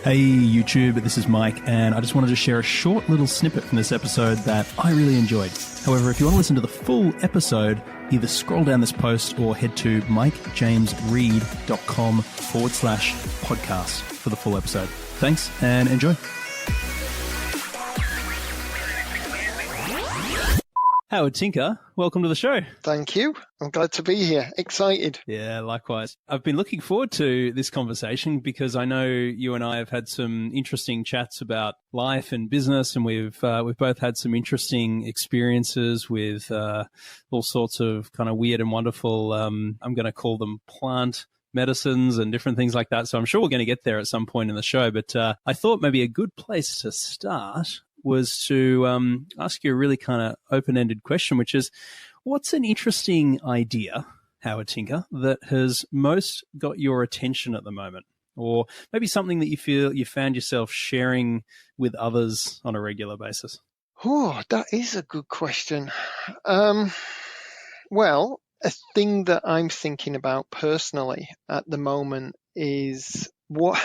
Hey YouTube, this is Mike, and I just wanted to share a short little snippet from this episode that I really enjoyed. However, if you want to listen to the full episode, either scroll down this post or head to mikejamesreid.com/podcast for the full episode. Thanks and enjoy. Howard Tinker, welcome to the show. Thank you. I'm glad to be here. Excited. Yeah, likewise. I've been looking forward to this conversation because I know you and I have had some interesting chats about life and business, and we've both had some interesting experiences with all sorts of kind of weird and wonderful, I'm going to call them plant medicines and different things like that. So I'm sure we're going to get there at some point in the show. But I thought maybe a good place to start was to ask you a really kind of open-ended question, which is, what's an interesting idea, Howard Tinker, that has most got your attention at the moment? Or maybe something that you feel you found yourself sharing with others on a regular basis? Oh, that is a good question. Well, a thing that I'm thinking about personally at the moment is what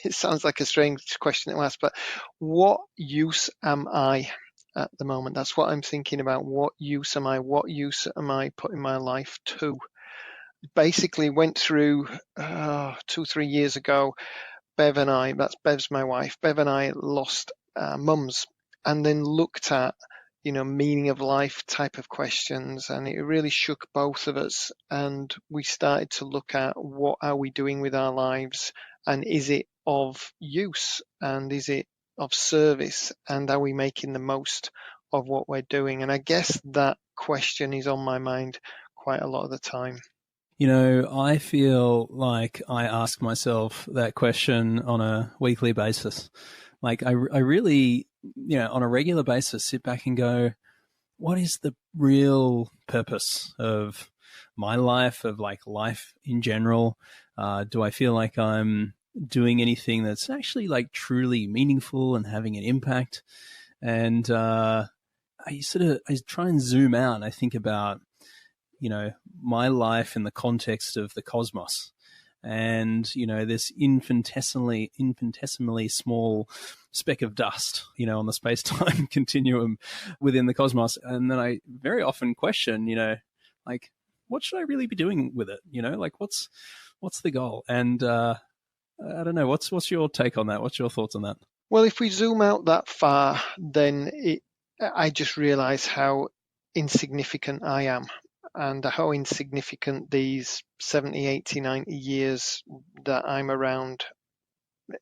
it sounds like a strange question to ask, but what use am I at the moment? That's what I'm thinking about. What use am I? What use am I putting my life to? Basically went through 2-3 years ago, Bev and I, that's Bev's my wife, Bev and I lost mums, and then looked at meaning of life type of questions, and it really shook both of us, and we started to look at what are we doing with our lives, and is it of use, and is it of service, and are we making the most of what we're doing? And I guess that question is on my mind quite a lot of the time. I feel like I ask myself that question on a weekly basis. Like I really, on a regular basis, sit back and go, what is the real purpose of my life, of like life in general? Do I feel like I'm doing anything that's actually like truly meaningful and having an impact? And I try and zoom out and I think about, my life in the context of the cosmos. And, this infinitesimally small speck of dust, on the space-time continuum within the cosmos. And then I very often question, like, what should I really be doing with it? Like, what's the goal? And I don't know, what's your take on that? What's your thoughts on that? Well, if we zoom out that far, then I just realize how insignificant I am, and how insignificant these 70, 80, 90 years that I'm around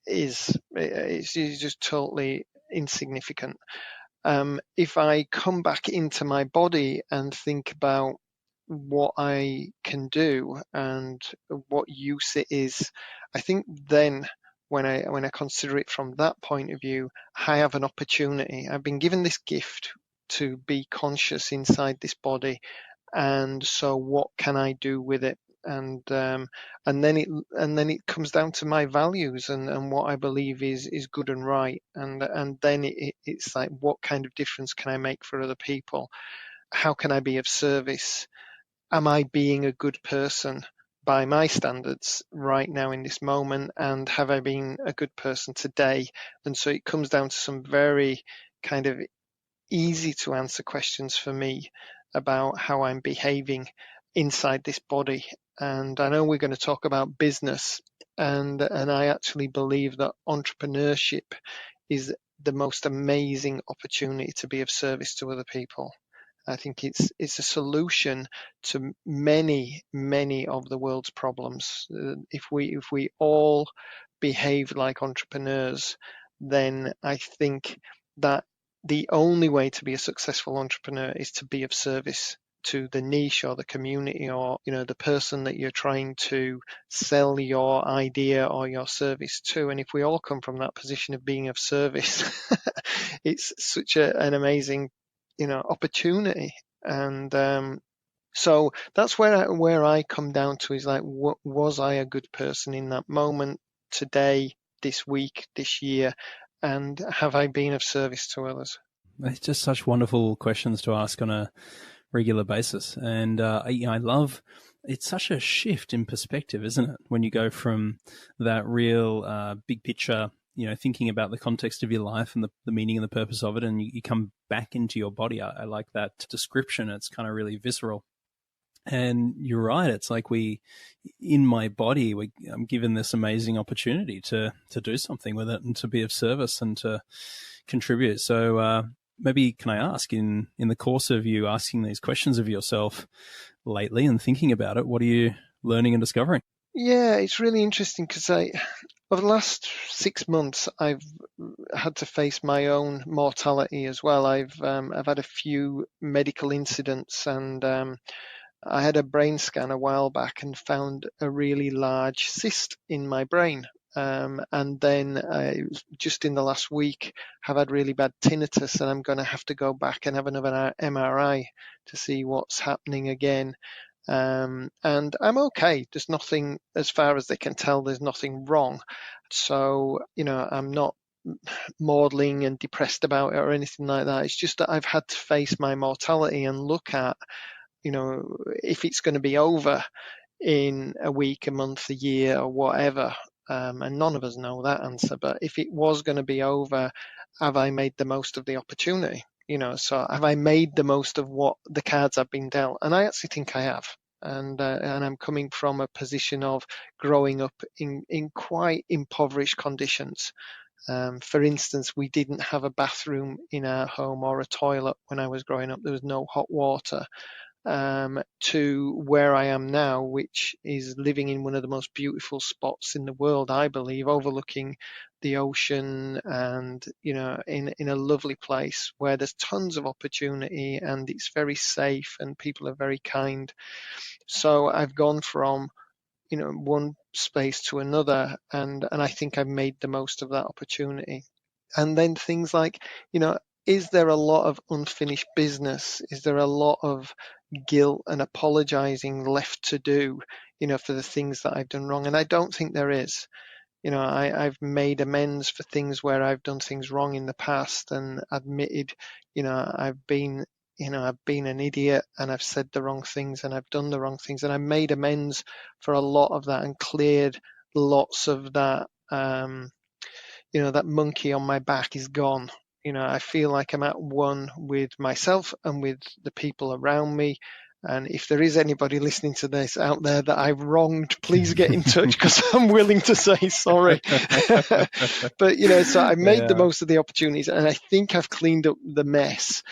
is. It's just totally insignificant. If I come back into my body and think about what I can do and what use it is, I think then when I consider it from that point of view, I have an opportunity. I've been given this gift to be conscious inside this body, and so what can I do with it? And then it comes down to my values and what I believe is good and right, and then it's like, what kind of difference can I make for other people? How can I be of service? Am I being a good person by my standards right now in this moment? And have I been a good person today? And so it comes down to some very kind of easy to answer questions for me about how I'm behaving inside this body. And I know we're going to talk about business, and I actually believe that entrepreneurship is the most amazing opportunity to be of service to other people. I think it's a solution to many of the world's problems. If we all behave like entrepreneurs, then I think that the only way to be a successful entrepreneur is to be of service to the niche or the community, or the person that you're trying to sell your idea or your service to. And if we all come from that position of being of service, it's such an amazing opportunity. And so that's where I come down to, is like, what was I a good person in that moment, today, this week, this year? And have I been of service to others? It's just such wonderful questions to ask on a regular basis. And I love, it's such a shift in perspective, isn't it? When you go from that real big picture thinking about the context of your life and the meaning and the purpose of it, and you come back into your body. I like that description. It's kind of really visceral. And you're right. It's like in my body, I'm given this amazing opportunity to do something with it and to be of service and to contribute. So maybe can I ask, in the course of you asking these questions of yourself lately and thinking about it, what are you learning and discovering? Yeah, it's really interesting because over the last 6 months, I've had to face my own mortality as well. I've had a few medical incidents, and I had a brain scan a while back and found a really large cyst in my brain. And then just in the last week, have had really bad tinnitus, and I'm going to have to go back and have another MRI to see what's happening again. And I'm okay. There's nothing, as far as they can tell, there's nothing wrong. So, I'm not maudling and depressed about it or anything like that. It's just that I've had to face my mortality and look at, if it's going to be over in a week, a month, a year, or whatever. And none of us know that answer. But if it was going to be over, have I made the most of the opportunity? So have I made the most of what the cards I've been dealt? And I actually think I have. And I'm coming from a position of growing up in quite impoverished conditions. For instance, we didn't have a bathroom in our home or a toilet when I was growing up. There was no hot water. To where I am now, which is living in one of the most beautiful spots in the world, I believe, overlooking the ocean and, in a lovely place where there's tons of opportunity and it's very safe and people are very kind. So I've gone from, one space to another, and I think I've made the most of that opportunity. And then things like, is there a lot of unfinished business? Is there a lot of guilt and apologizing left to do, for the things that I've done wrong? And I don't think there is. I've made amends for things where I've done things wrong in the past and admitted, I've been an idiot and I've said the wrong things and I've done the wrong things, and I made amends for a lot of that and cleared lots of that. That monkey on my back is gone. I feel like I'm at one with myself and with the people around me. And if there is anybody listening to this out there that I've wronged, please get in touch, because I'm willing to say sorry. But, so I made the most of the opportunities, and I think I've cleaned up the mess.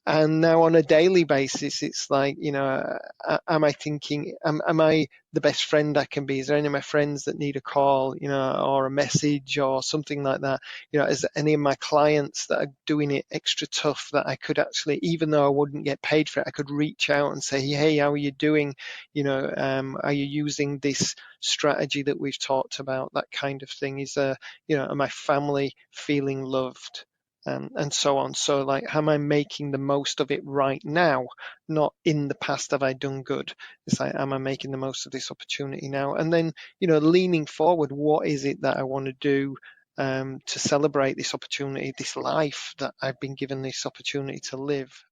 And now on a daily basis, it's like, am I thinking, am I the best friend I can be? Is there any of my friends that need a call, or a message or something like that? Is any of my clients that are doing it extra tough that I could actually, even though I wouldn't get paid for it, I could reach out and say, hey, how are you doing? Are you using this strategy that we've talked about? That kind of thing. Is am my family feeling loved? And so on. So, like, am I making the most of it right now? Not in the past have I done good. It's like, am I making the most of this opportunity now? And then, leaning forward, what is it that I want to do to celebrate this opportunity, this life that I've been given this opportunity to live?